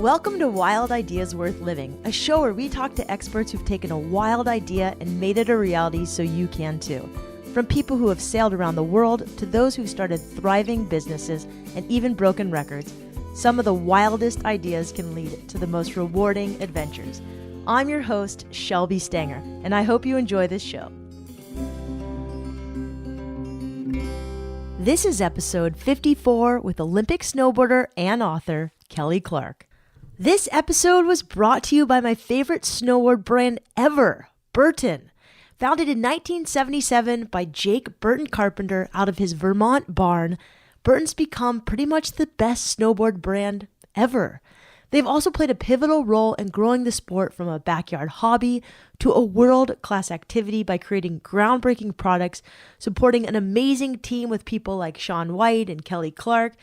Welcome to Wild Ideas Worth Living, a show where we talk to experts who've taken a wild idea and made it a reality so you can too. From people who have sailed around the world to those who've started thriving businesses and even broken records, some of the wildest ideas can lead to the most rewarding adventures. I'm your host, Shelby Stanger, and I hope you enjoy this show. This is episode 54 with Olympic snowboarder and author Kelly Clark. This episode was brought to you by my favorite snowboard brand ever, Burton. Founded in 1977 by Jake Burton Carpenter out of his Vermont barn, Burton's become pretty much the best snowboard brand ever. They've also played a pivotal role in growing the sport from a backyard hobby to a world-class activity by creating groundbreaking products, supporting an amazing team with people like Shaun White and Kelly Clark,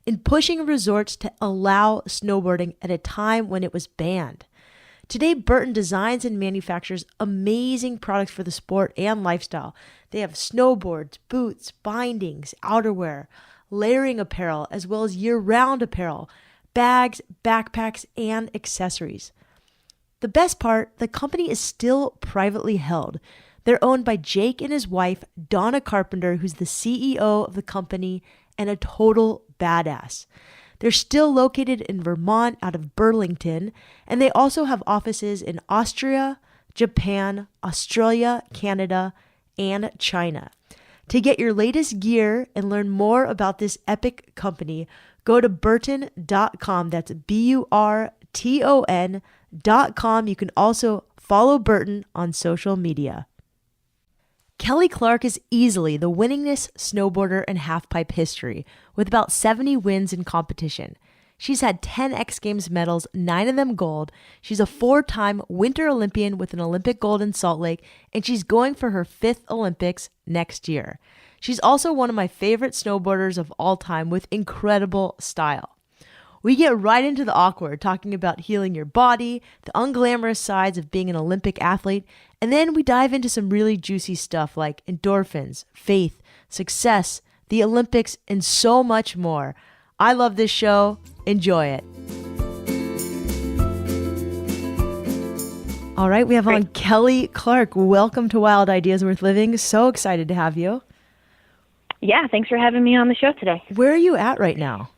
and pushing resorts to allow snowboarding at a time when it was banned. Today, Burton designs and manufactures amazing products for the sport and lifestyle. They have snowboards, boots, bindings, outerwear, layering apparel, as well as year-round apparel, bags, backpacks, and accessories. The best part, the company is still privately held. They're owned by Jake and his wife, Donna Carpenter, who's the CEO of the company and a total badass. They're still located in Vermont out of Burlington, and they also have offices in Austria, Japan, Australia, Canada, and China. To get your latest gear and learn more about this epic company, go to burton.com. That's burton.com. You can also follow Burton on social media. Kelly Clark is easily the winningest snowboarder in halfpipe history, with about 70 wins in competition. She's had 10 X Games medals, 9 of them gold. She's a 4-time Winter Olympian with an Olympic gold in Salt Lake, and she's going for her 5th Olympics next year. She's also one of my favorite snowboarders of all time with incredible style. We get right into the awkward, talking about healing your body, the unglamorous sides of being an Olympic athlete, and then we dive into some really juicy stuff like endorphins, faith, success, the Olympics, and so much more. I love this show. Enjoy it. All right, we have on Kelly Clark. Welcome to Wild Ideas Worth Living. So excited to have you. Yeah, thanks for having me on the show today. Where are you at right now?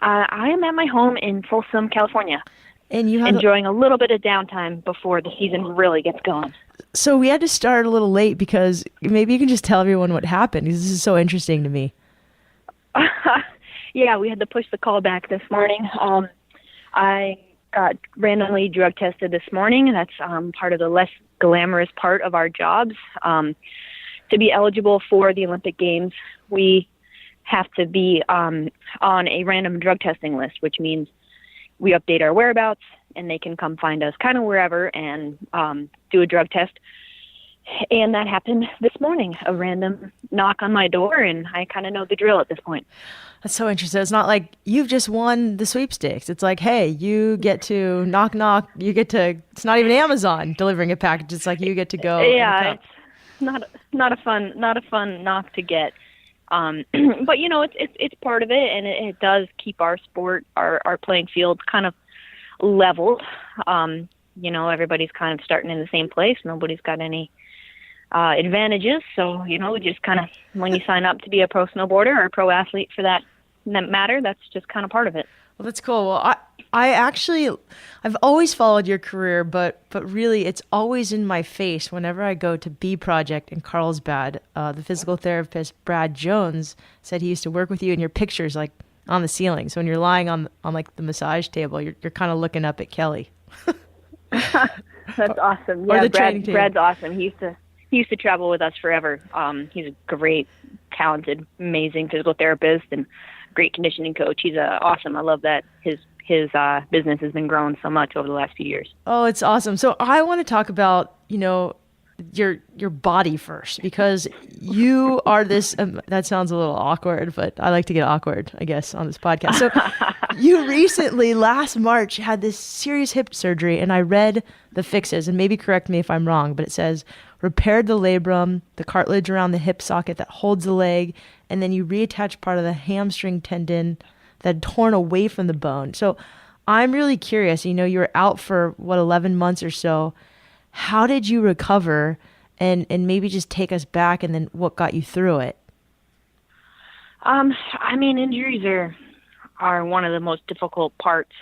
I am at my home in Folsom, California, and you have enjoying a little bit of downtime before the season really gets going. So we had to start a little late because maybe you can just tell everyone what happened, because this is so interesting to me. Yeah, we had to push the call back this morning. I got randomly drug tested this morning, and that's part of the less glamorous part of our jobs. To be eligible for the Olympic Games, we have to be on a random drug testing list, which means we update our whereabouts and they can come find us kind of wherever and do a drug test. And that happened this morning, a random knock on my door, and I kind of know the drill at this point. That's so interesting. It's not like you've just won the sweepstakes. It's like, hey, you get to knock, knock. You get to, it's not even Amazon delivering a package. It's like you get to go. Yeah, it's not a fun knock to get. But you know, it's part of it, and it does keep our sport, our playing field kind of leveled. You know, everybody's kind of starting in the same place. Nobody's got any advantages. So, you know, just kind of, when you sign up to be a pro snowboarder or a pro athlete for that matter, that's just kind of part of it. Well, that's cool. Well, I've always followed your career, but really it's always in my face whenever I go to B Project in Carlsbad. The physical therapist, Brad Jones, said he used to work with you, and your picture's like on the ceiling. So when you're lying on like the massage table, you're kind of looking up at Kelly. That's awesome. Yeah, Brad's awesome. He used to travel with us forever. He's a great, talented, amazing physical therapist and great conditioning coach. He's awesome. I love that his business has been growing so much over the last few years. Oh, it's awesome. So I want to talk about, you know, your body first, because you are this, that sounds a little awkward, but I like to get awkward, I guess, on this podcast. So you recently, last March, had this serious hip surgery, and I read the fixes, and maybe correct me if I'm wrong, but it says repaired the labrum, the cartilage around the hip socket that holds the leg, and then you reattach part of the hamstring tendon that had torn away from the bone. So I'm really curious. You were out for 11 months or so. How did you recover? And maybe just take us back and then what got you through it? Injuries are one of the most difficult parts.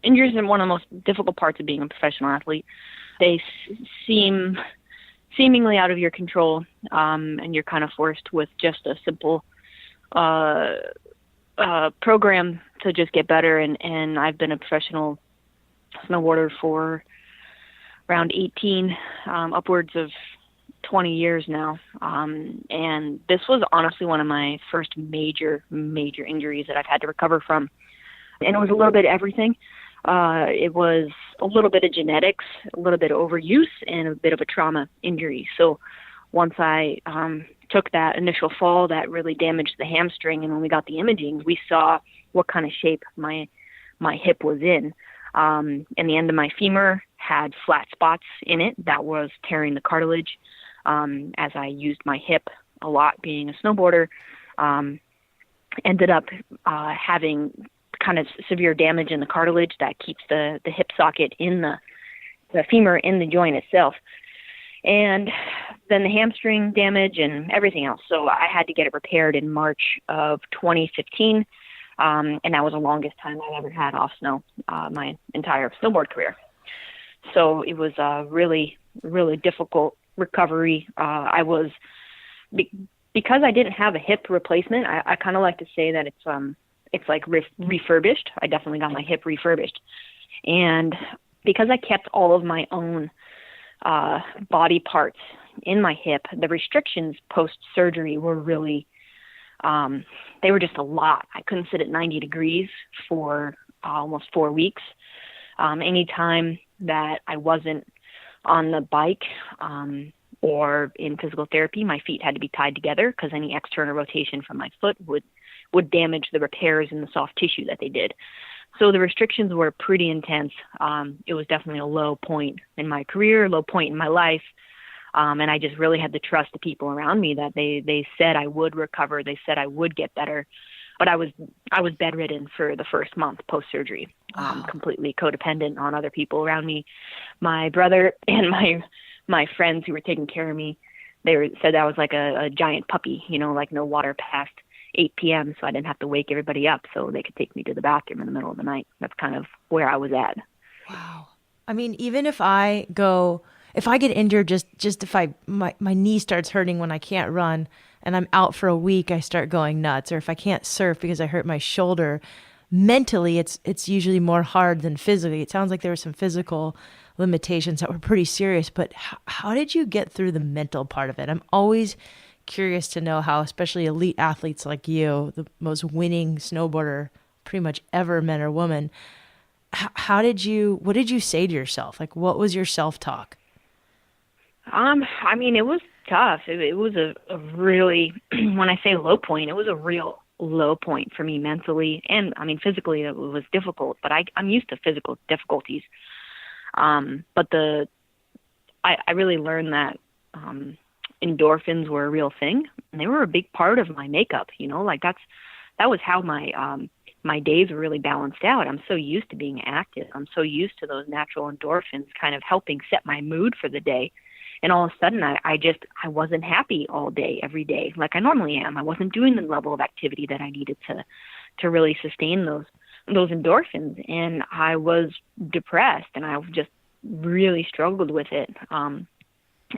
Injuries are one of the most difficult parts of being a professional athlete. They seem seemingly out of your control, and you're kind of forced with just a simple program to just get better. And I've been a professional snowboarder for around 18, upwards of 20 years now. And this was honestly one of my first major injuries that I've had to recover from. And it was a little bit of everything. It was a little bit of genetics, a little bit of overuse, and a bit of a trauma injury. So once I took that initial fall, that really damaged the hamstring. And when we got the imaging, we saw what kind of shape my hip was in. And the end of my femur had flat spots in it that was tearing the cartilage. As I used my hip a lot being a snowboarder, ended up having kind of severe damage in the cartilage that keeps the hip socket in the femur in the joint itself. And then the hamstring damage and everything else. So I had to get it repaired in March of 2015. And that was the longest time I've ever had off snow, my entire snowboard career. So it was a really, really difficult recovery. Because I didn't have a hip replacement, I kind of like to say that it's like refurbished. I definitely got my hip refurbished. And because I kept all of my own body parts in my hip, the restrictions post-surgery were really, they were just a lot. I couldn't sit at 90 degrees for almost 4 weeks. Anytime that I wasn't on the bike or in physical therapy, my feet had to be tied together because any external rotation from my foot would damage the repairs in the soft tissue that they did. So the restrictions were pretty intense. It was definitely a low point in my career, low point in my life. And I just really had to trust the people around me that they said I would recover. They said I would get better. But I was bedridden for the first month post-surgery, completely codependent on other people around me. My brother and my friends who were taking care of me, said I was like a giant puppy, like no water past 8 p.m. So I didn't have to wake everybody up so they could take me to the bathroom in the middle of the night. That's kind of where I was at. Wow. I mean, even if I get injured, just if my knee starts hurting when I can't run and I'm out for a week, I start going nuts. Or if I can't surf because I hurt my shoulder, mentally it's usually more hard than physically. It sounds like there were some physical limitations that were pretty serious, but how did you get through the mental part of it? I'm always curious to know how, especially elite athletes like you, the most winning snowboarder pretty much ever, man or woman, what did you say to yourself? Like, what was your self-talk? It was tough. It was a really, when I say low point, it was a real low point for me mentally. And physically it was difficult, but I'm used to physical difficulties. But I really learned that, endorphins were a real thing, and they were a big part of my makeup, that was how my days were really balanced out. I'm so used to being active. I'm so used to those natural endorphins kind of helping set my mood for the day. And all of a sudden I wasn't happy all day, every day, like I normally am. I wasn't doing the level of activity that I needed to really sustain those endorphins. And I was depressed, and I just really struggled with it.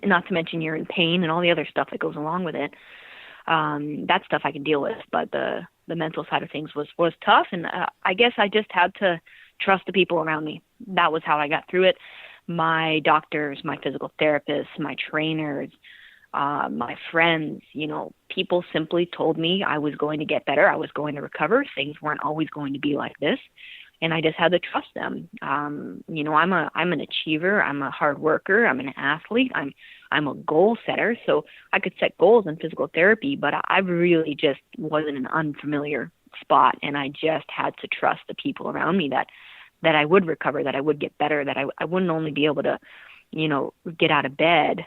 And not to mention you're in pain and all the other stuff that goes along with it. That stuff I can deal with, but the mental side of things was tough. And I guess I just had to trust the people around me. That was how I got through it. My doctors, my physical therapists, my trainers, my friends, people simply told me I was going to get better. I was going to recover. Things weren't always going to be like this. And I just had to trust them. I'm an achiever. I'm a hard worker. I'm an athlete. I'm a goal setter. So I could set goals in physical therapy, but I really just was in an unfamiliar spot. And I just had to trust the people around me that I would recover, that I would get better, that I wouldn't only be able to, get out of bed,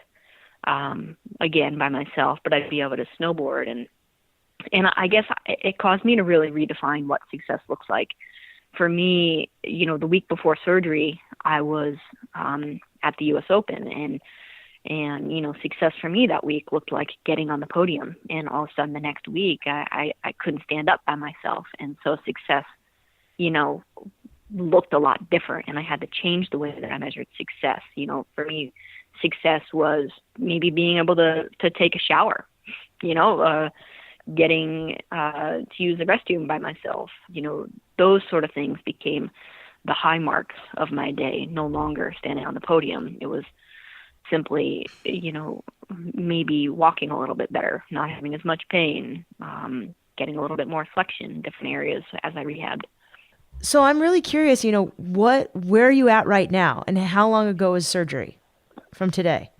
again by myself, but I'd be able to snowboard. And I guess it caused me to really redefine what success looks like for me, the week before surgery, I was at the U.S. Open, and success for me that week looked like getting on the podium. And all of a sudden, the next week, I couldn't stand up by myself, and so success, looked a lot different, and I had to change the way that I measured success. For me, success was maybe being able to take a shower, getting to use the restroom by myself. Those sort of things became the high marks of my day, no longer standing on the podium. It was simply, maybe walking a little bit better, not having as much pain, getting a little bit more flexion in different areas as I rehabbed. So I'm really curious, where are you at right now, and how long ago was surgery from today?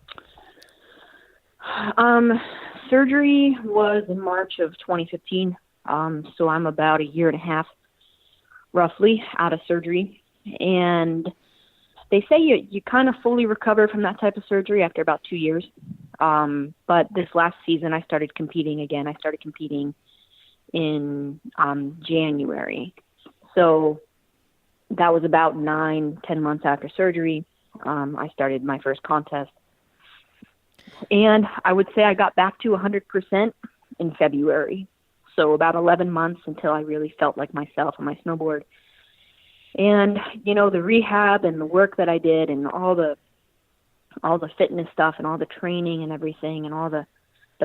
Surgery was in March of 2015. So I'm about a year and a half, roughly, out of surgery. And they say you kind of fully recover from that type of surgery after about 2 years. But this last season, I started competing again. I started competing in January. So that was about 9-10 months after surgery. I started my first contest. And I would say I got back to 100% in February. So about 11 months until I really felt like myself on my snowboard. And, the rehab and the work that I did and all the fitness stuff and all the training and everything and all the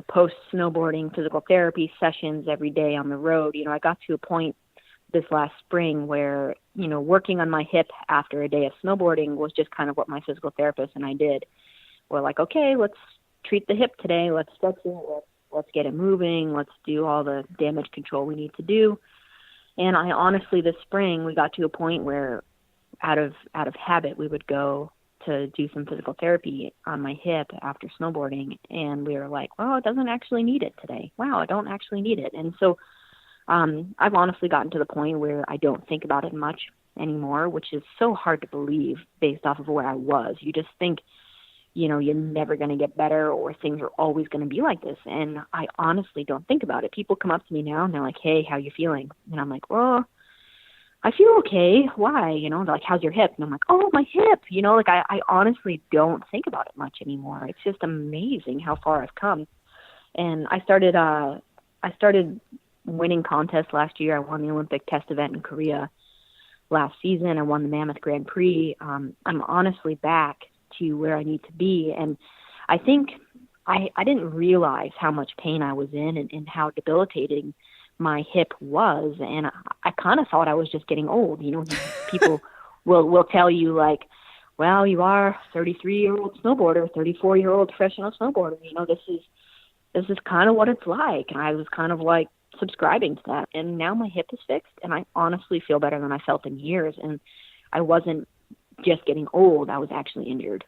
post-snowboarding physical therapy sessions every day on the road, I got to a point this last spring where, working on my hip after a day of snowboarding was just kind of what my physical therapist and I did. We're like, okay, let's treat the hip today. Let's stretch it. Let's get it moving. Let's do all the damage control we need to do. And I honestly, this spring, we got to a point where out of habit, we would go to do some physical therapy on my hip after snowboarding. And we were like, well, it doesn't actually need it today. Wow, I don't actually need it. And so I've honestly gotten to the point where I don't think about it much anymore, which is so hard to believe based off of where I was. You just think, you're never going to get better or things are always going to be like this. And I honestly don't think about it. People come up to me now and they're like, hey, how you feeling? And I'm like, well, I feel okay. Why? They're like, how's your hip? And I'm like, oh, my hip. I honestly don't think about it much anymore. It's just amazing how far I've come. And I started winning contests last year. I won the Olympic test event in Korea last season. I won the Mammoth Grand Prix. I'm honestly back to where I need to be. And I think I didn't realize how much pain I was in and how debilitating my hip was. And I kind of thought I was just getting old. People will tell you like, well, you are a 33-year-old snowboarder, 34-year-old professional snowboarder. This is kind of what it's like. And I was kind of like subscribing to that. And now my hip is fixed and I honestly feel better than I felt in years. And I wasn't just getting old. I was actually injured.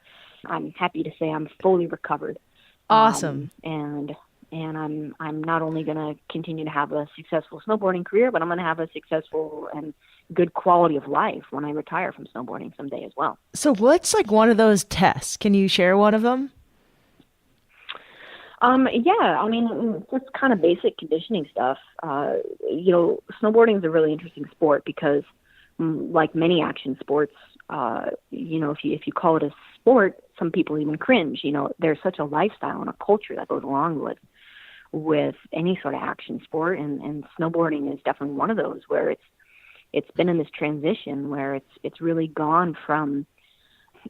I'm happy to say I'm fully recovered. Awesome. And I'm not only going to continue to have a successful snowboarding career, but I'm going to have a successful and good quality of life when I retire from snowboarding someday as well. So what's like one of those tests? Can you share one of them? Yeah, I mean, just kind of basic conditioning stuff. Snowboarding is a really interesting sport because like many action sports, if you call it a sport, some people even cringe. There's such a lifestyle and a culture that goes along with any sort of action sport, and snowboarding is definitely one of those where it's been in this transition where it's really gone from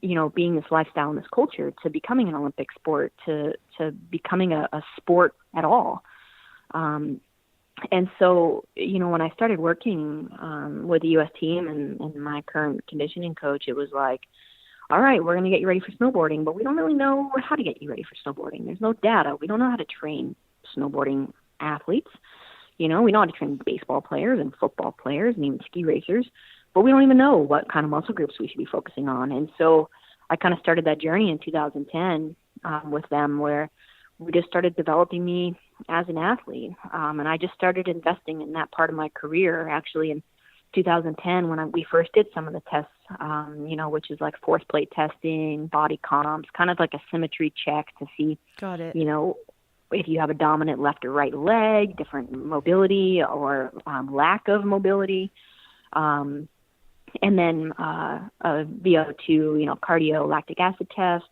being this lifestyle and this culture to becoming an Olympic sport to becoming a sport at all. And so, when I started working with the U.S. team and my current conditioning coach, it was like, all right, we're going to get you ready for snowboarding, but we don't really know how to get you ready for snowboarding. There's no data. We don't know how to train snowboarding athletes. We know how to train baseball players and football players and even ski racers, but we don't even know what kind of muscle groups we should be focusing on. And so I kind of started that journey in 2010 with them where we just started developing me as an athlete. And I just started investing in that part of my career actually in 2010 when we first did some of the tests, which is like force plate testing, body comps, kind of like a symmetry check to see, Got it. If you have a dominant left or right leg, different mobility or lack of mobility. and then a VO2, cardio lactic acid test,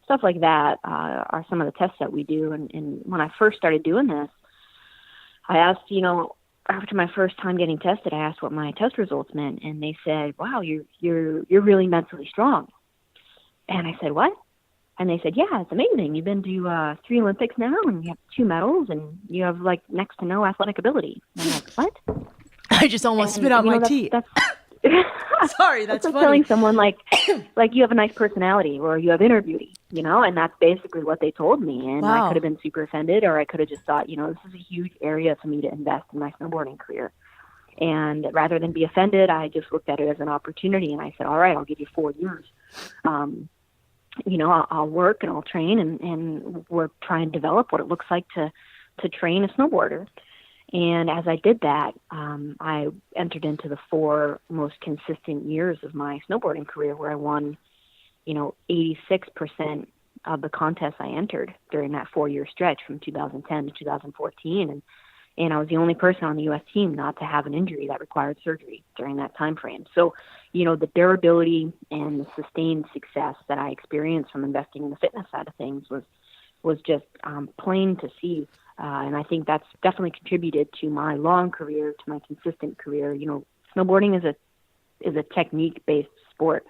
stuff like that are some of the tests that we do. And when I first started doing this, I asked, after my first time getting tested, I asked what my test results meant, and they said, "Wow, you're really mentally strong." And I said, "What?" And they said, "Yeah, it's amazing. You've been to 3 Olympics now, and you have 2 medals, and you have like next to no athletic ability." And I'm like, "What?" I just almost spit out my tea. That's Sorry, that's like funny. telling someone like you have a nice personality or you have inner beauty, and that's basically what they told me. And Wow. I could have been super offended, or I could have just thought, this is a huge area for me to invest in my snowboarding career. And rather than be offended, I just looked at it as an opportunity, and I said, all right, I'll give you 4 years. I'll work and I'll train, and we're trying to develop what it looks like to train a snowboarder. And as I did that, I entered into the 4 most consistent years of my snowboarding career, where I won, 86% of the contests I entered during that 4-year stretch from 2010 to 2014. And I was the only person on the U.S. team not to have an injury that required surgery during that time frame. So, the durability and the sustained success that I experienced from investing in the fitness side of things was just plain to see. And I think that's definitely contributed to my long career, to my consistent career. Snowboarding is a technique-based sport.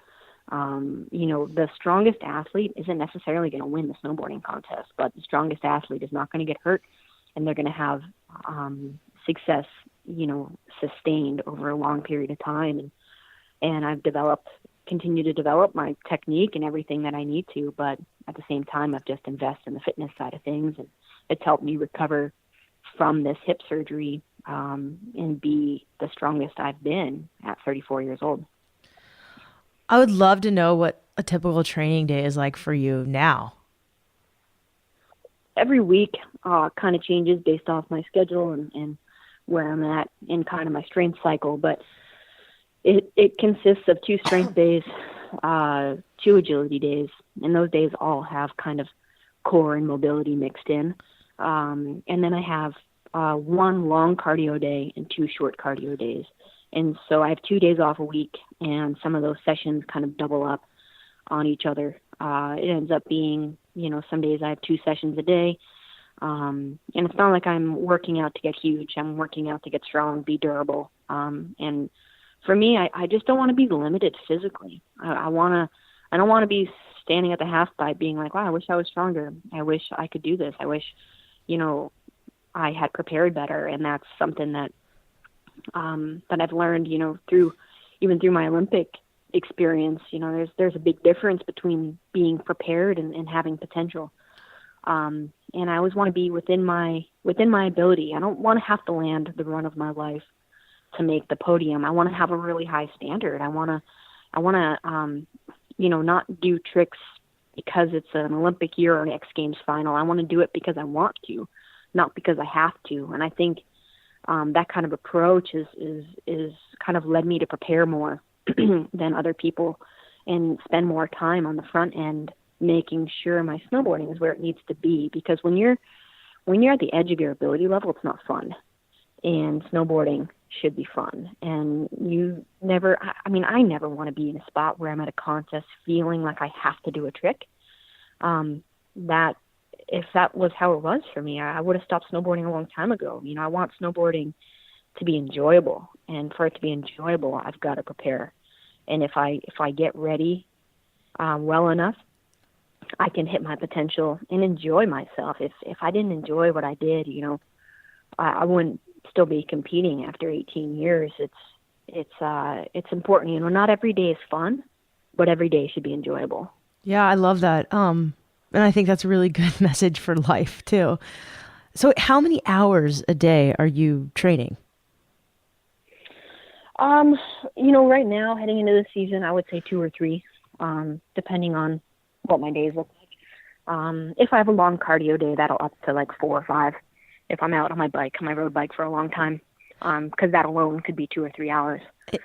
The strongest athlete isn't necessarily going to win the snowboarding contest, but the strongest athlete is not going to get hurt, and they're going to have success, sustained over a long period of time. And I've continued to develop my technique and everything that I need to, but at the same time, I've just invested in the fitness side of things, and it's helped me recover from this hip surgery and be the strongest I've been at 34 years old. I would love to know what a typical training day is like for you now. Every week kind of changes based off my schedule and where I'm at in kind of my strength cycle, but it consists of 2 strength days, 2 agility days, and those days all have kind of core and mobility mixed in. And then I have 1 long cardio day and 2 short cardio days. And so I have 2 days off a week, and some of those sessions kind of double up on each other. It ends up being, some days I have 2 sessions a day. And it's not like I'm working out to get huge. I'm working out to get strong, be durable. And for me, I just don't want to be limited physically. I don't want to be standing at the half pipe being like, wow, I wish I was stronger. I wish I could do this. I wish, I had prepared better. And that's something that I've learned, through my Olympic experience. There's a big difference between being prepared and having potential. And I always want to be within my ability. I don't want to have to land the run of my life to make the podium. I want to have a really high standard. I want to, not do tricks because it's an Olympic year or an X Games final. I want to do it because I want to, not because I have to. And I think that kind of approach is kind of led me to prepare more than other people and spend more time on the front end, making sure my snowboarding is where it needs to be. Because when you're at the edge of your ability level, it's not fun. And snowboarding should be fun. And I never want to be in a spot where I'm at a contest feeling like I have to do a trick. If that was how it was for me, I would have stopped snowboarding a long time ago. I want snowboarding to be enjoyable, and for it to be enjoyable, I've got to prepare. And if I get ready well enough, I can hit my potential and enjoy myself. If I didn't enjoy what I did, I wouldn't still be competing after 18 years. It's important. Not every day is fun, but every day should be enjoyable. Yeah, I love that. And I think that's a really good message for life too. So how many hours a day are you training? Right now, heading into the season, I would say 2 or 3, depending on what my days look like. If I have a long cardio day, that'll up to like 4 or 5. If I'm out on my road bike for a long time, because that alone could be 2 or 3 hours.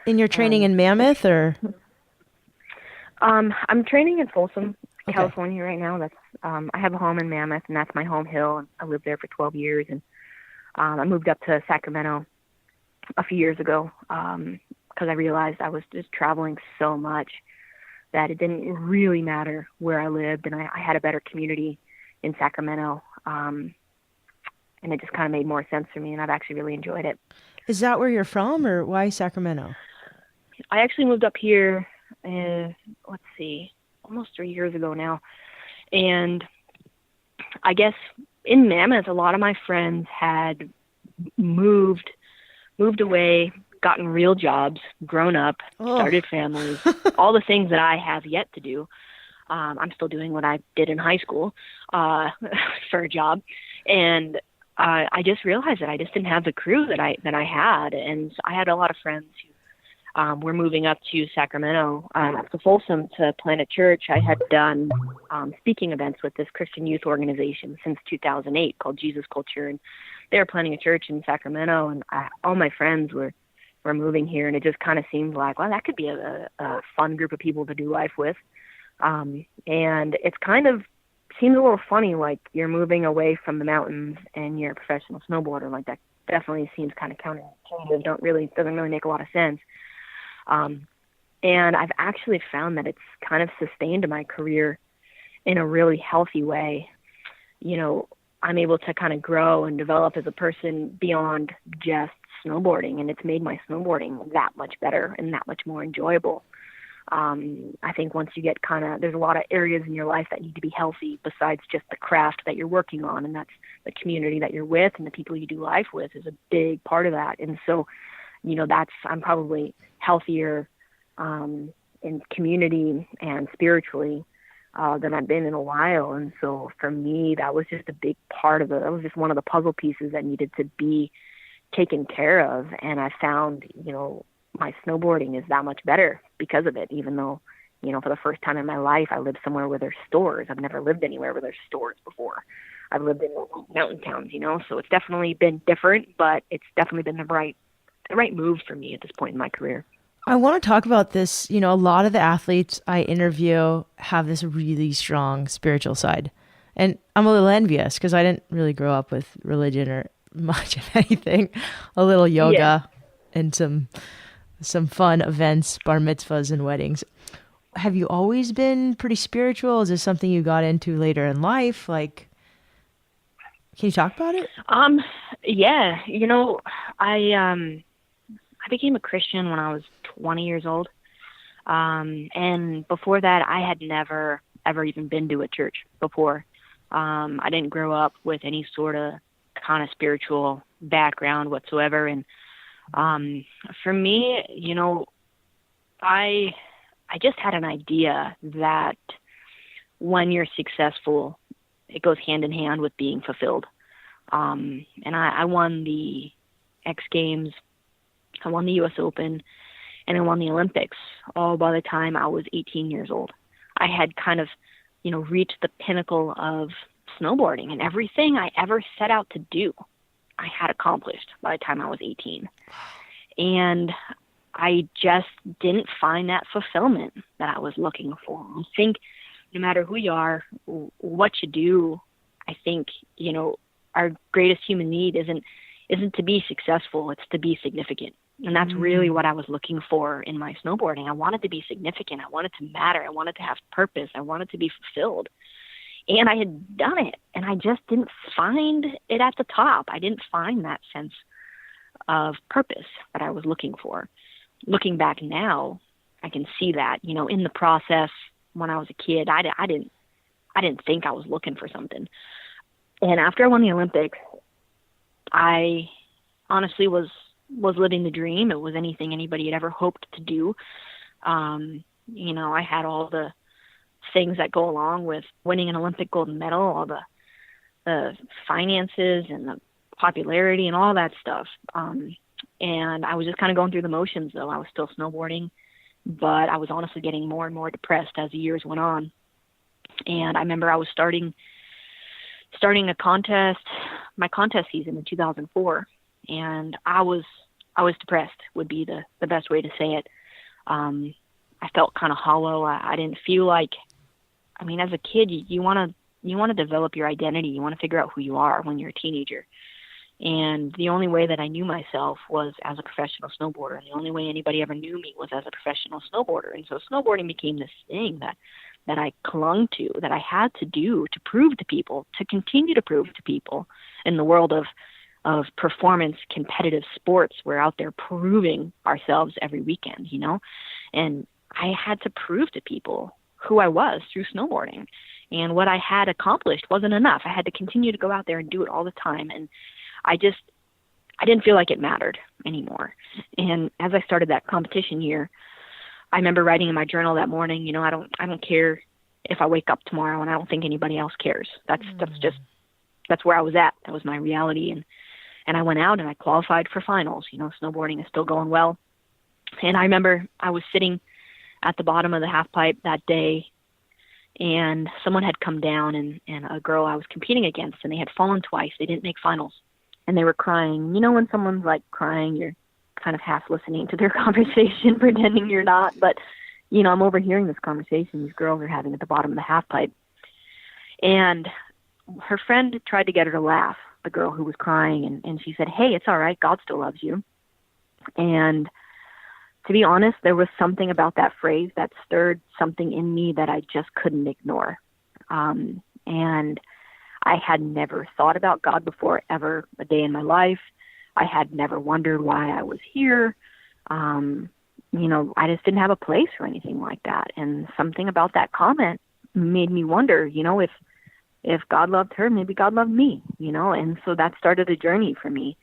And you're training in Mammoth, or? I'm training in Folsom, California right now. That's I have a home in Mammoth, and that's my home hill. I lived there for 12 years, and I moved up to Sacramento a few years ago, because I realized I was just traveling so much that it didn't really matter where I lived, and I had a better community in Sacramento, and it just kind of made more sense for me, and I've actually really enjoyed it. Is that where you're from, or why Sacramento? I actually moved up here, let's see, almost 3 years ago now, and I guess in Mammoth, a lot of my friends had moved away, gotten real jobs, grown up, started families, all the things that I have yet to do. I'm still doing what I did in high school for a job. And I just realized that I just didn't have the crew that I had. And I had a lot of friends who were moving up to Sacramento, to Folsom, to plant a church. I had done speaking events with this Christian youth organization since 2008 called Jesus Culture. And they were planning a church in Sacramento. And all my friends were moving here. And it just kind of seemed like, well, that could be a fun group of people to do life with. And it's kind of seems a little funny, like you're moving away from the mountains and you're a professional snowboarder. Like that definitely seems kind of counterintuitive. Doesn't really make a lot of sense. And I've actually found that it's kind of sustained my career in a really healthy way. You know, I'm able to kind of grow and develop as a person beyond just snowboarding, and it's made my snowboarding that much better and that much more enjoyable. I think once you get there's a lot of areas in your life that need to be healthy besides just the craft that you're working on, and that's the community that you're with and the people you do life with is a big part of that. And so, you know, I'm probably healthier in community and spiritually than I've been in a while. And so for me, that was just a big part of that was just one of the puzzle pieces that needed to be taken care of. And I found, you know, my snowboarding is that much better because of it, even though, you know, for the first time in my life, I lived somewhere where there's stores. I've never lived anywhere where there's stores before. I've lived in mountain towns, you know, so it's definitely been different, but it's definitely been the right move for me at this point in my career. I want to talk about this. You know, a lot of the athletes I interview have this really strong spiritual side. And I'm a little envious because I didn't really grow up with religion or much of anything. A little yoga and some fun events, bar mitzvahs and weddings. Have you always been pretty spiritual? Is this something you got into later in life? Like, can you talk about it? Yeah, you know, I became a Christian when I was 20 years old. And before that, I had never, ever even been to a church before. I didn't grow up with any sort of kind of spiritual background whatsoever. And for me, you know, I just had an idea that when you're successful, it goes hand in hand with being fulfilled. And I won the X Games, I won the US Open, and I won the Olympics all by the time I was 18 years old. I had kind of, you know, reached the pinnacle of snowboarding, and everything I ever set out to do, I had accomplished by the time I was 18. And I just didn't find that fulfillment that I was looking for. I think no matter who you are, what you do, I think, you know, our greatest human need isn't to be successful, it's to be significant. And that's really what I was looking for in my snowboarding. I wanted to be significant. I wanted to matter. I wanted to have purpose. I wanted to be fulfilled. And I had done it, and I just didn't find it at the top. I didn't find that sense of purpose that I was looking for. Looking back now, I can see that, you know, in the process when I was a kid, I didn't think I was looking for something. And after I won the Olympics, I honestly was living the dream. It was anything anybody had ever hoped to do. You know, I had all the things that go along with winning an Olympic gold medal, all the finances and the popularity and all that stuff. And I was just kind of going through the motions, though. I was still snowboarding, but I was honestly getting more and more depressed as the years went on. And I remember I was starting a contest, my contest season in 2004, and I was depressed would be the best way to say it. I felt kind of hollow. I didn't feel like, I mean, as a kid, you want to develop your identity. You want to figure out who you are when you're a teenager. And the only way that I knew myself was as a professional snowboarder. And the only way anybody ever knew me was as a professional snowboarder. And so snowboarding became this thing that I clung to, that I had to do to prove to people, to continue to prove to people in the world of performance competitive sports. We're out there proving ourselves every weekend, and I had to prove to people who I was through snowboarding. And what I had accomplished wasn't enough. I had to continue to go out there and do it all the time. And I didn't feel like it mattered anymore. And as I started that competition year, I remember writing in my journal that morning, I don't care if I wake up tomorrow and I don't think anybody else cares. That's where I was at. That was my reality. And I went out and I qualified for finals. Snowboarding is still going well. And I remember I was sitting at the bottom of the half pipe that day, and someone had come down, and a girl I was competing against, and they had fallen twice. They didn't make finals. And they were crying. When someone's like crying, you're kind of half listening to their conversation, pretending you're not. But, I'm overhearing this conversation these girls are having at the bottom of the half pipe. And her friend tried to get her to laugh, the girl who was crying. And she said, "Hey, it's all right. God still loves you." And to be honest, there was something about that phrase that stirred something in me that I just couldn't ignore. And I had never thought about God before, ever a day in my life. I had never wondered why I was here. I just didn't have a place for anything like that. And something about that comment made me wonder, if God loved her, maybe God loved me, and so that started a journey for me.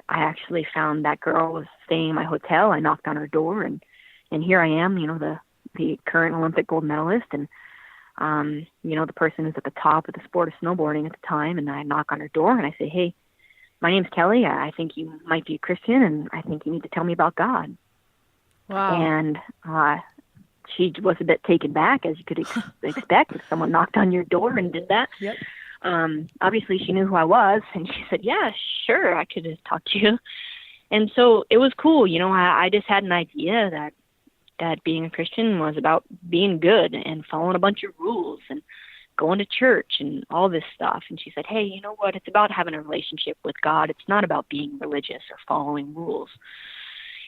I actually found that girl was staying in my hotel. I knocked on her door, and here I am, the current Olympic gold medalist, and the person who's at the top of the sport of snowboarding at the time. And I knock on her door and I say, "Hey, my name's Kelly. I think you might be a Christian, and I think you need to tell me about God." Wow. And she was a bit taken back, as you could expect if someone knocked on your door and did that. Yep. Obviously she knew who I was, and she said, "Yeah, sure, I could talk to you." And so it was cool. I just had an idea that being a Christian was about being good and following a bunch of rules and going to church and all this stuff. And she said, "Hey, you know what? It's about having a relationship with God. It's not about being religious or following rules."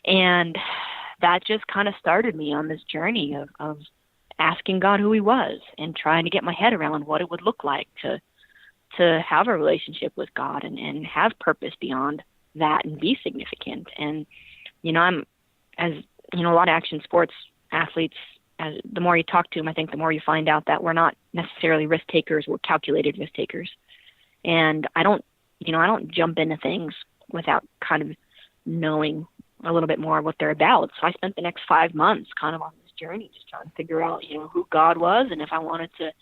And that just kind of started me on this journey of asking God who he was and trying to get my head around what it would look like to have a relationship with God and have purpose beyond that and be significant. And, I'm, as a lot of action sports athletes, the more you talk to them, I think the more you find out that we're not necessarily risk takers, we're calculated risk takers. And I don't jump into things without kind of knowing a little bit more what they're about. So I spent the next 5 months kind of on this journey, just trying to figure out, who God was and if I wanted to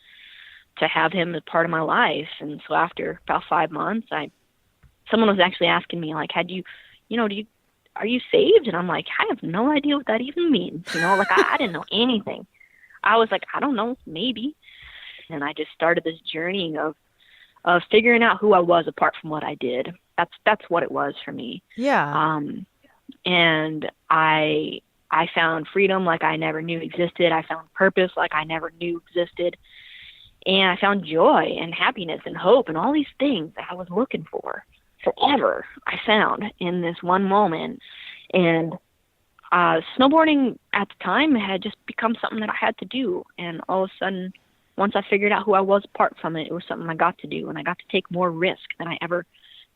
have him as part of my life. And so after about 5 months, someone was actually asking me, like, are you saved? And I'm like, I have no idea what that even means. I didn't know anything. I was like, I don't know, maybe. And I just started this journey of figuring out who I was apart from what I did. That's what it was for me. Yeah. And I found freedom like I never knew existed. I found purpose like I never knew existed. And I found joy and happiness and hope and all these things that I was looking for forever. I found in this one moment. And snowboarding at the time had just become something that I had to do. And all of a sudden, once I figured out who I was apart from it, it was something I got to do. And I got to take more risk than I ever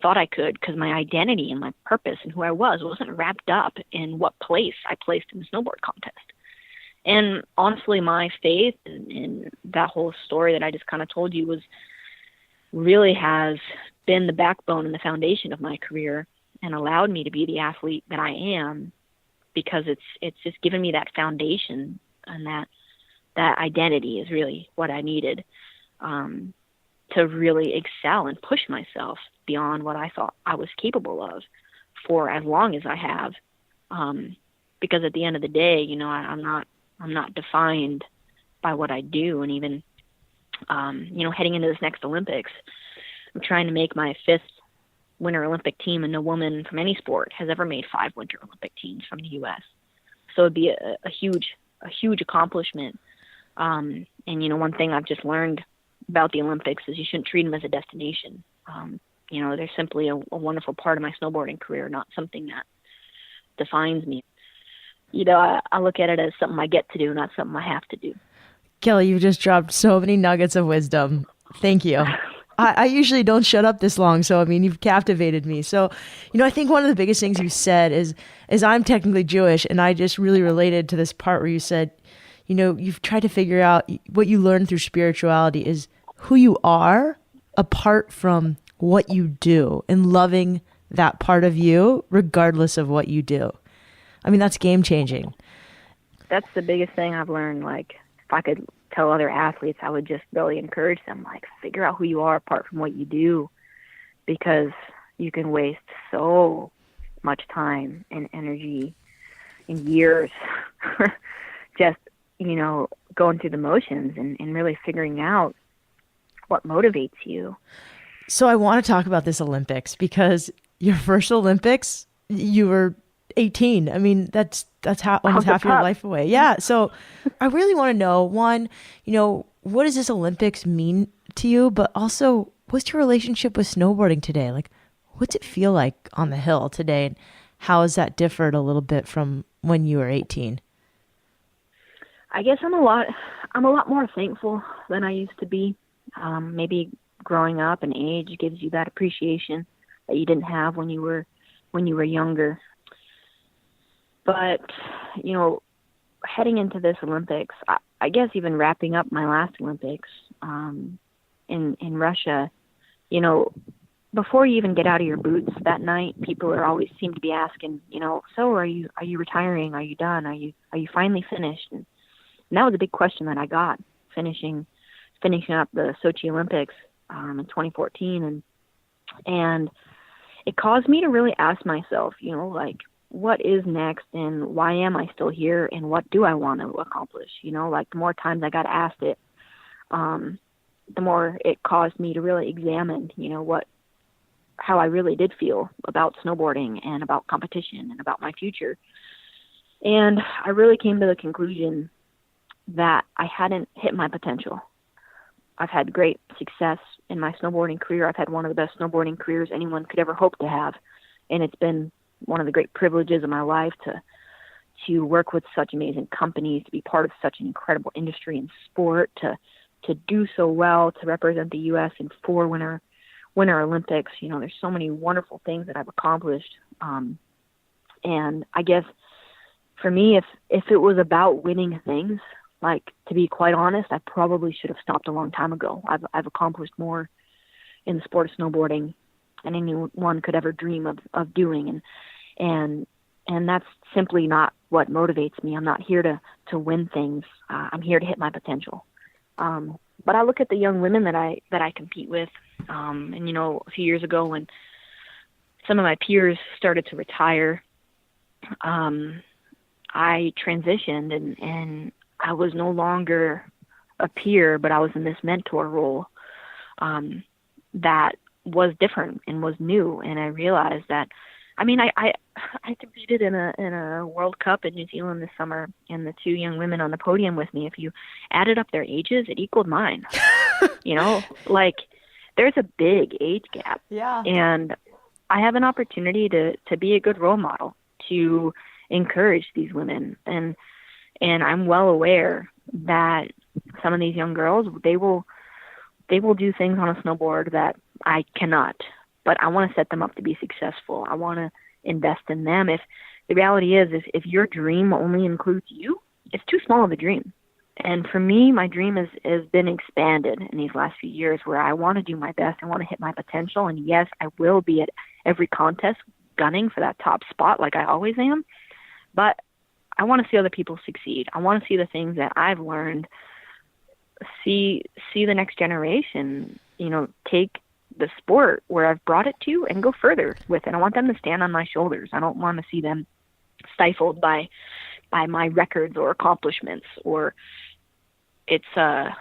thought I could, because my identity and my purpose and who I was wasn't wrapped up in what place I placed in the snowboard contest. And honestly, my faith in that whole story that I just kind of told you really has been the backbone and the foundation of my career, and allowed me to be the athlete that I am, because it's just given me that foundation, and that identity is really what I needed to really excel and push myself beyond what I thought I was capable of for as long as I have. Because at the end of the day, I'm not defined by what I do. And even, heading into this next Olympics, I'm trying to make my 5th Winter Olympic team, and no woman from any sport has ever made 5 Winter Olympic teams from the U.S. So it'd be a huge accomplishment. And, one thing I've just learned about the Olympics is you shouldn't treat them as a destination. they're simply a wonderful part of my snowboarding career, not something that defines me. I look at it as something I get to do, not something I have to do. Kelly, you just dropped so many nuggets of wisdom. Thank you. I usually don't shut up this long, so I mean, you've captivated me. So, I think one of the biggest things you said is I'm technically Jewish, and I just really related to this part where you said, you've tried to figure out what you learned through spirituality is who you are apart from what you do, and loving that part of you regardless of what you do. I mean, that's game changing. That's the biggest thing I've learned. Like, if I could tell other athletes, I would just really encourage them, like, figure out who you are apart from what you do, because you can waste so much time and energy and years just, going through the motions and really figuring out what motivates you. So I want to talk about this Olympics, because your first Olympics, you were 18. I mean, that's almost half your life away. Yeah. So I really want to know, one, what does this Olympics mean to you? But also, what's your relationship with snowboarding today? Like, what's it feel like on the hill today? And how has that differed a little bit from when you were 18? I guess I'm a lot more thankful than I used to be. Maybe growing up and age gives you that appreciation that you didn't have when you were younger. But, heading into this Olympics, I guess even wrapping up my last Olympics in Russia, before you even get out of your boots that night, people always seem to be asking, so are you retiring? Are you done? Are you finally finished? And that was a big question that I got finishing up the Sochi Olympics in 2014, and it caused me to really ask myself, like, what is next, and why am I still here, and what do I want to accomplish? Like, the more times I got asked it, the more it caused me to really examine, how I really did feel about snowboarding and about competition and about my future. And I really came to the conclusion that I hadn't hit my potential. I've had great success in my snowboarding career. I've had one of the best snowboarding careers anyone could ever hope to have. And it's been one of the great privileges of my life to work with such amazing companies, to be part of such an incredible industry and sport, to do so well, to represent the U.S. in 4 Winter Olympics. There's so many wonderful things that I've accomplished. And I guess for me, if it was about winning things, like, to be quite honest, I probably should have stopped a long time ago. I've accomplished more in the sport of snowboarding than anyone could ever dream of doing. And that's simply not what motivates me. I'm not here to win things. I'm here to hit my potential. But I look at the young women that I compete with, and a few years ago when some of my peers started to retire, I transitioned and I was no longer a peer, but I was in this mentor role that was different and was new. And I realized that, I competed in a World Cup in New Zealand this summer, and the 2 young women on the podium with me, if you added up their ages, it equaled mine. Like, there's a big age gap. Yeah. And I have an opportunity to be a good role model, to encourage these women. And I'm well aware that some of these young girls, they will do things on a snowboard that I cannot, but I want to set them up to be successful. I want to invest in them. If the reality is, if your dream only includes you, it's too small of a dream. And for me, my dream has been expanded in these last few years, where I want to do my best. I want to hit my potential. And yes, I will be at every contest gunning for that top spot like I always am. But I want to see other people succeed. I want to see the things that I've learned, see the next generation, take the sport where I've brought it to and go further with it. I want them to stand on my shoulders. I don't want to see them stifled by my records or accomplishments. Or it's a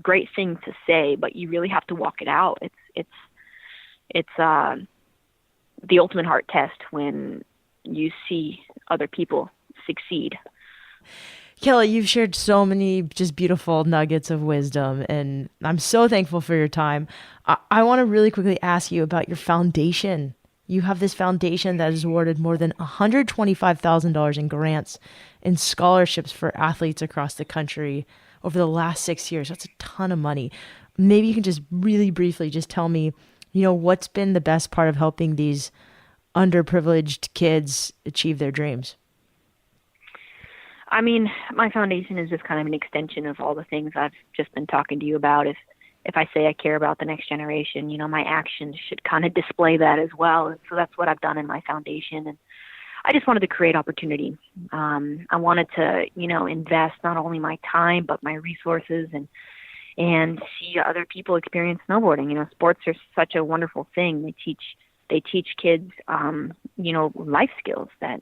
great thing to say, but you really have to walk it out. It's the ultimate heart test when you see other people succeed. Kelly, you've shared so many just beautiful nuggets of wisdom, and I'm so thankful for your time. I want to really quickly ask you about your foundation. You have this foundation that has awarded more than $125,000 in grants and scholarships for athletes across the country over the last 6 years. That's a ton of money. Maybe you can just really briefly just tell me, what's been the best part of helping these underprivileged kids achieve their dreams? I mean, my foundation is just kind of an extension of all the things I've just been talking to you about. If I say I care about the next generation, my actions should kind of display that as well. And so that's what I've done in my foundation. And I just wanted to create opportunity. I wanted to, invest not only my time, but my resources and see other people experience snowboarding. Sports are such a wonderful thing. They teach kids, life skills that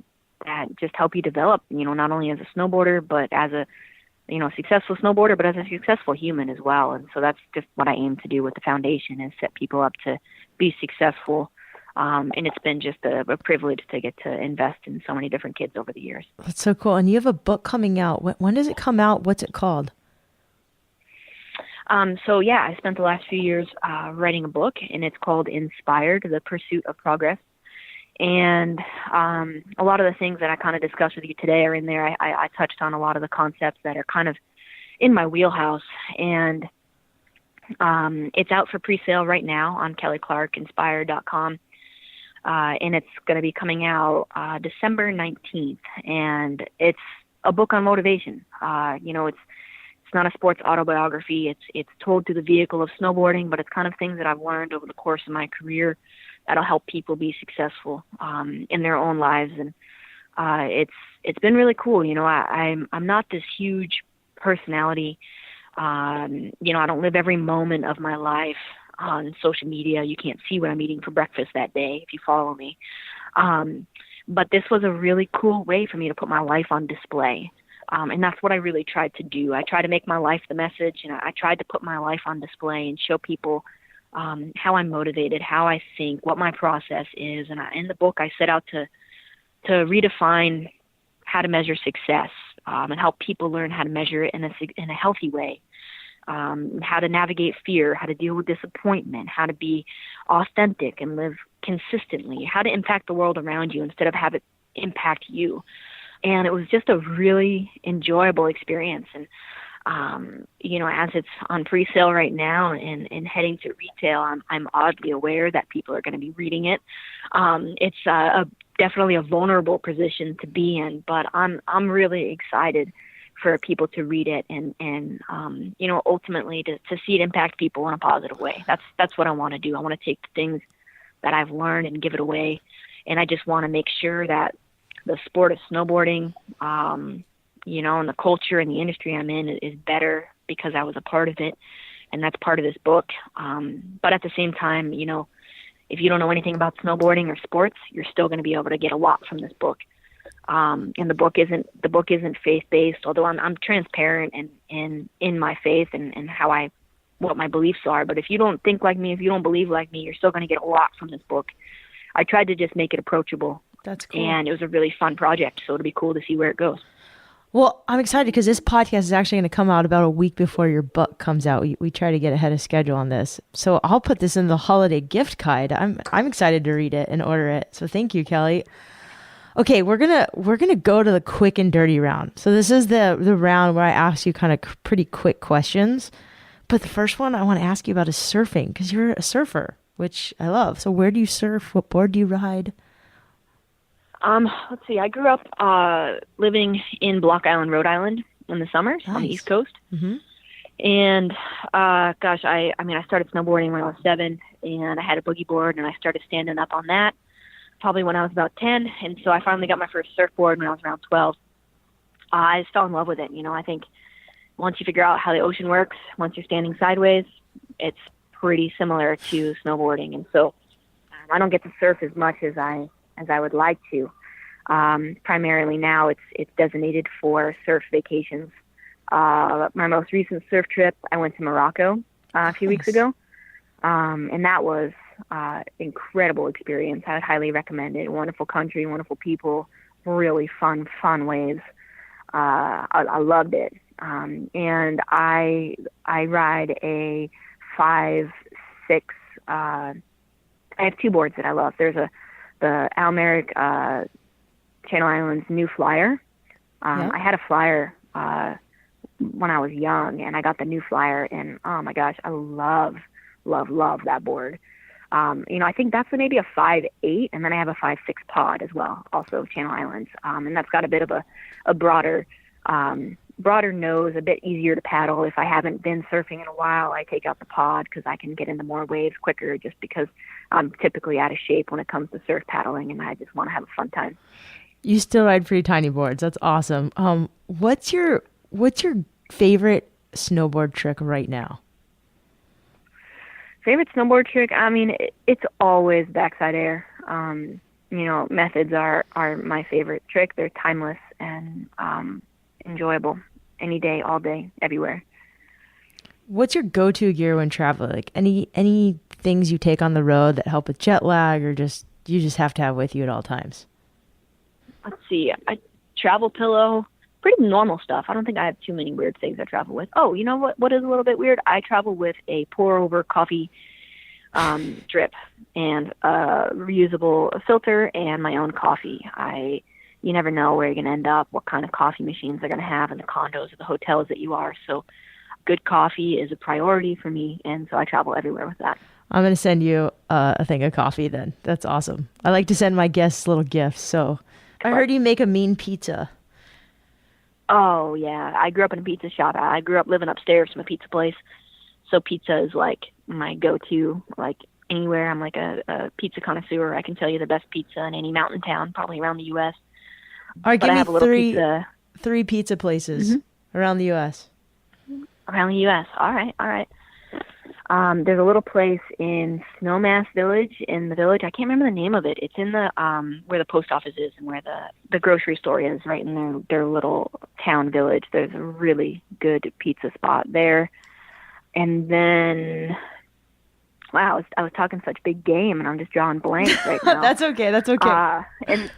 just help you develop, not only as a snowboarder, but as a, successful snowboarder, but as a successful human as well. And so that's just what I aim to do with the foundation, is set people up to be successful. And it's been just a privilege to get to invest in so many different kids over the years. That's so cool. And you have a book coming out. When does it come out? What's it called? I spent the last few years writing a book, and it's called Inspired: The Pursuit of Progress. And a lot of the things that I kind of discussed with you today are in there. I touched on a lot of the concepts that are kind of in my wheelhouse. And it's out for pre-sale right now on kellyclarkinspired.com. And it's going to be coming out December 19th. And it's a book on motivation. It's not a sports autobiography. It's told through the vehicle of snowboarding, but it's kind of things that I've learned over the course of my career that'll help people be successful in their own lives. And it's been really cool. I'm not this huge personality. I don't live every moment of my life on social media. You can't see what I'm eating for breakfast that day if you follow me. But this was a really cool way for me to put my life on display. And that's what I really tried to do. I tried to make my life the message, and I tried to put my life on display and show people how I'm motivated, how I think, what my process is. And in the book, I set out to redefine how to measure success and help people learn how to measure it in a healthy way, how to navigate fear, how to deal with disappointment, how to be authentic and live consistently, how to impact the world around you instead of have it impact you. And it was just a really enjoyable experience. And as it's on pre-sale right now and heading to retail, I'm oddly aware that people are going to be reading it. It's definitely a vulnerable position to be in, but I'm really excited for people to read it and ultimately to see it impact people in a positive way. That's what I want to do. I want to take the things that I've learned and give it away. And I just want to make sure that the sport of snowboarding, and the culture and the industry I'm in is better because I was a part of it. And that's part of this book. But at the same time, if you don't know anything about snowboarding or sports, you're still going to be able to get a lot from this book. And the book isn't faith-based, although I'm transparent in my faith and what my beliefs are. But if you don't think like me, if you don't believe like me, you're still going to get a lot from this book. I tried to just make it approachable. That's cool. And it was a really fun project, so it'll be cool to see where it goes. Well, I'm excited because this podcast is actually going to come out about a week before your book comes out. We try to get ahead of schedule on this. So I'll put this in the holiday gift guide. I'm excited to read it and order it. So thank you, Kelly. Okay, we're gonna go to the quick and dirty round. So this is the round where I ask you kind of pretty quick questions. But the first one I want to ask you about is surfing, because you're a surfer, which I love. So where do you surf? What board do you ride? Let's see. I grew up living in Block Island, Rhode Island in the summers. Nice. On the East Coast. Mm-hmm. And I started snowboarding when I was 7, and I had a boogie board, and I started standing up on that probably when I was about 10. And so I finally got my first surfboard when I was around 12. I just fell in love with it. I think once you figure out how the ocean works, once you're standing sideways, it's pretty similar to snowboarding. And so I don't get to surf as much as I would like to. Primarily now it's designated for surf vacations. My most recent surf trip, I went to Morocco a few weeks ago. And that was incredible experience. I would highly recommend it. Wonderful country, wonderful people, really fun waves. I loved it. And I ride a 5, 6. I have 2 boards that I love. There's the Almeric Channel Islands New Flyer. Yep. I had a Flyer when I was young, and I got the New Flyer, and oh my gosh, I love that board. I think that's maybe a 5.8, and then I have a 5.6 pod as well, also Channel Islands, and that's got a bit of a broader nose, a bit easier to paddle. If I haven't been surfing in a while, I take out the pod because I can get into more waves quicker, just because I'm typically out of shape when it comes to surf paddling, and I just want to have a fun time. You still ride pretty tiny boards. That's awesome. What's your favorite snowboard trick right now? Favorite snowboard trick? I mean, it's always backside air. Methods are my favorite trick. They're timeless and enjoyable any day, all day, everywhere. What's your go-to gear when traveling? Like any things you take on the road that help with jet lag, or you just have to have with you at all times? Let's see. I travel pillow, pretty normal stuff. I don't think I have too many weird things I travel with. Oh, you know what is a little bit weird? I travel with a pour-over coffee drip and a reusable filter and my own coffee. You never know where you're going to end up, what kind of coffee machines they're going to have in the condos or the hotels that you are. So good coffee is a priority for me, and so I travel everywhere with that. I'm going to send you a thing of coffee then. That's awesome. I like to send my guests little gifts. So I heard you make a mean pizza. Oh, yeah. I grew up in a pizza shop. I grew up living upstairs from a pizza place. So pizza is like my go-to, like anywhere. I'm like a pizza connoisseur. I can tell you the best pizza in any mountain town, probably around the U.S. All right, give me three pizza places around the U.S. Around the U.S. All right. There's a little place in Snowmass Village, in the village. I can't remember the name of it. It's in the where the post office is and where the grocery store is, right in their little town village. There's a really good pizza spot there. And then, wow, I was talking such big game, and I'm just drawing blanks right now. That's okay.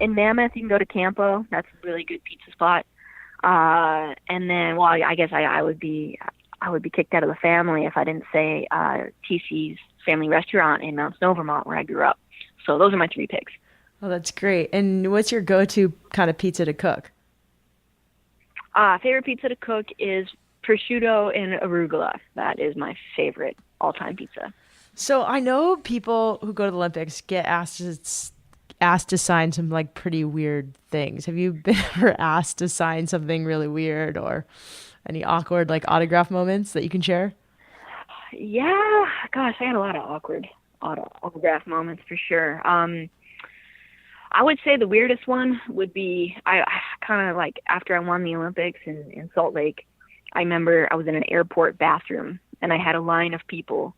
In Mammoth, you can go to Campo. That's a really good pizza spot. And then, well, I guess I would be kicked out of the family if I didn't say TC's Family Restaurant in Mount Snow, Vermont, where I grew up. So those are my 3 picks. Oh, that's great. And what's your go-to kind of pizza to cook? Favorite pizza to cook is prosciutto and arugula. That is my favorite all-time pizza. So I know people who go to the Olympics get asked to sign some like pretty weird things. Have you been ever asked to sign something really weird, or any awkward like autograph moments that you can share? Yeah, gosh, I had a lot of awkward autograph moments for sure. I would say the weirdest one would be I kind of like after I won the Olympics in Salt Lake. I remember I was in an airport bathroom, and I had a line of people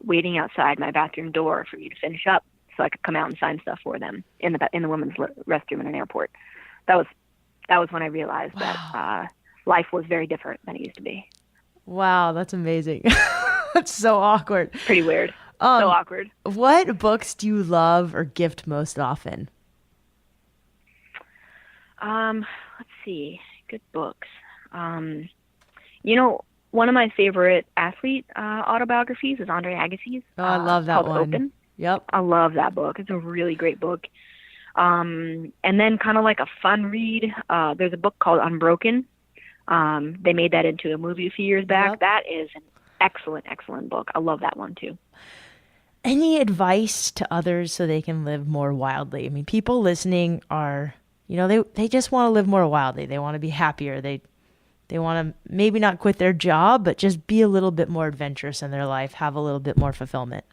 waiting outside my bathroom door for me to finish up so I could come out and sign stuff for them in the women's restroom in an airport. That was when I realized that life was very different than it used to be. Wow, that's amazing. That's so awkward. Pretty weird. So awkward. What books do you love or gift most often? Let's see. Good books. One of my favorite athlete autobiographies is Andre Agassi's. Oh, I love that called one. Open. Yep. I love that book. It's a really great book. And then kind of like a fun read, there's a book called Unbroken. They made that into a movie a few years back. Yep. That is an excellent book. I love that one too. Any advice to others so they can live more wildly? I mean, people listening are, they just want to live more wildly. They want to be happier. They want to maybe not quit their job, but just be a little bit more adventurous in their life, have a little bit more fulfillment.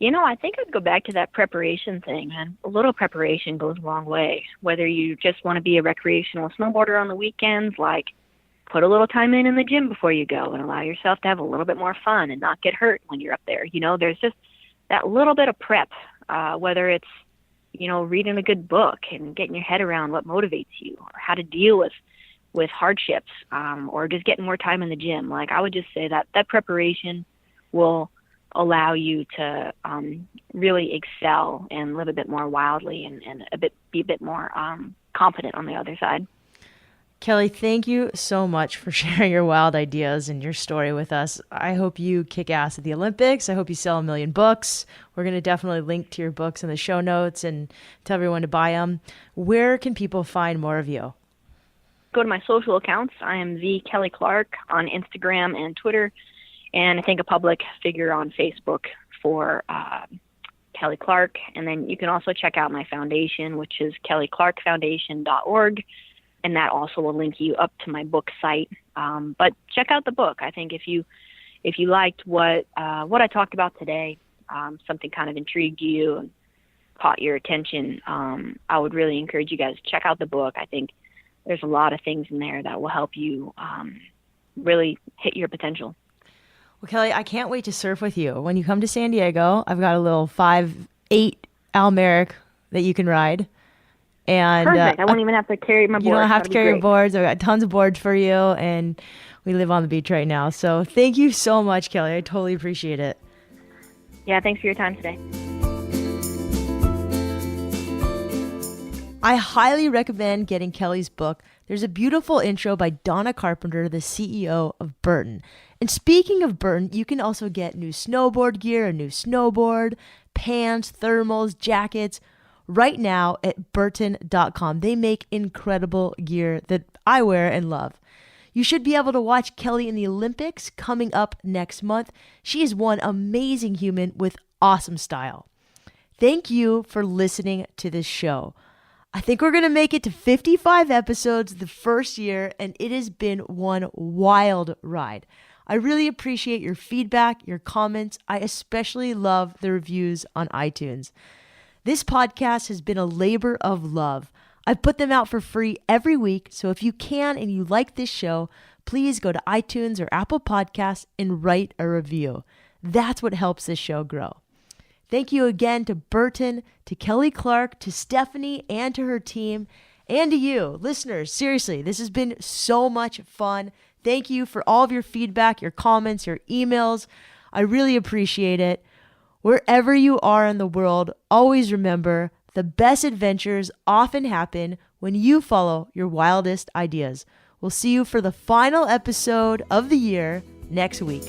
I think I'd go back to that preparation thing, man. A little preparation goes a long way. Whether you just want to be a recreational snowboarder on the weekends, like put a little time in the gym before you go and allow yourself to have a little bit more fun and not get hurt when you're up there. There's just that little bit of prep, whether it's, reading a good book and getting your head around what motivates you or how to deal with hardships, or just getting more time in the gym. Like I would just say that preparation will allow you to really excel and live a bit more wildly and be a bit more confident on the other side. Kelly, thank you so much for sharing your wild ideas and your story with us. I hope you kick ass at the Olympics. I hope you sell 1 million books. We're going to definitely link to your books in the show notes and tell everyone to buy them. Where can people find more of you? Go to my social accounts. I am the Kelly Clark on Instagram and Twitter, and I think a public figure on Facebook for Kelly Clark. And then you can also check out my foundation, which is kellyclarkfoundation.org. And that also will link you up to my book site. But check out the book. I think if you liked what I talked about today, something kind of intrigued you and caught your attention, I would really encourage you guys to check out the book. I think there's a lot of things in there that will help you really hit your potential. Well, Kelly, I can't wait to surf with you. When you come to San Diego, I've got a little 5'8" Almeric that you can ride. And perfect. I won't even have to carry my board. You don't have That'd to carry your great. boards. I've got tons of boards for you, and we live on the beach right now. So thank you so much, Kelly. I totally appreciate it. Yeah, thanks for your time today. I highly recommend getting Kelly's book. There's a beautiful intro by Donna Carpenter, the CEO of Burton. And speaking of Burton, you can also get new snowboard gear, a new snowboard, pants, thermals, jackets, right now at burton.com. They make incredible gear that I wear and love. You should be able to watch Kelly in the Olympics coming up next month. She is one amazing human with awesome style. Thank you for listening to this show. I think we're going to make it to 55 episodes the first year, and it has been one wild ride. I really appreciate your feedback, your comments. I especially love the reviews on iTunes. This podcast has been a labor of love. I put them out for free every week, so if you can and you like this show, please go to iTunes or Apple Podcasts and write a review. That's what helps this show grow. Thank you again to Burton, to Kelly Clark, to Stephanie, and to her team, and to you, listeners. Seriously, this has been so much fun. Thank you for all of your feedback, your comments, your emails. I really appreciate it. Wherever you are in the world, always remember the best adventures often happen when you follow your wildest ideas. We'll see you for the final episode of the year next week.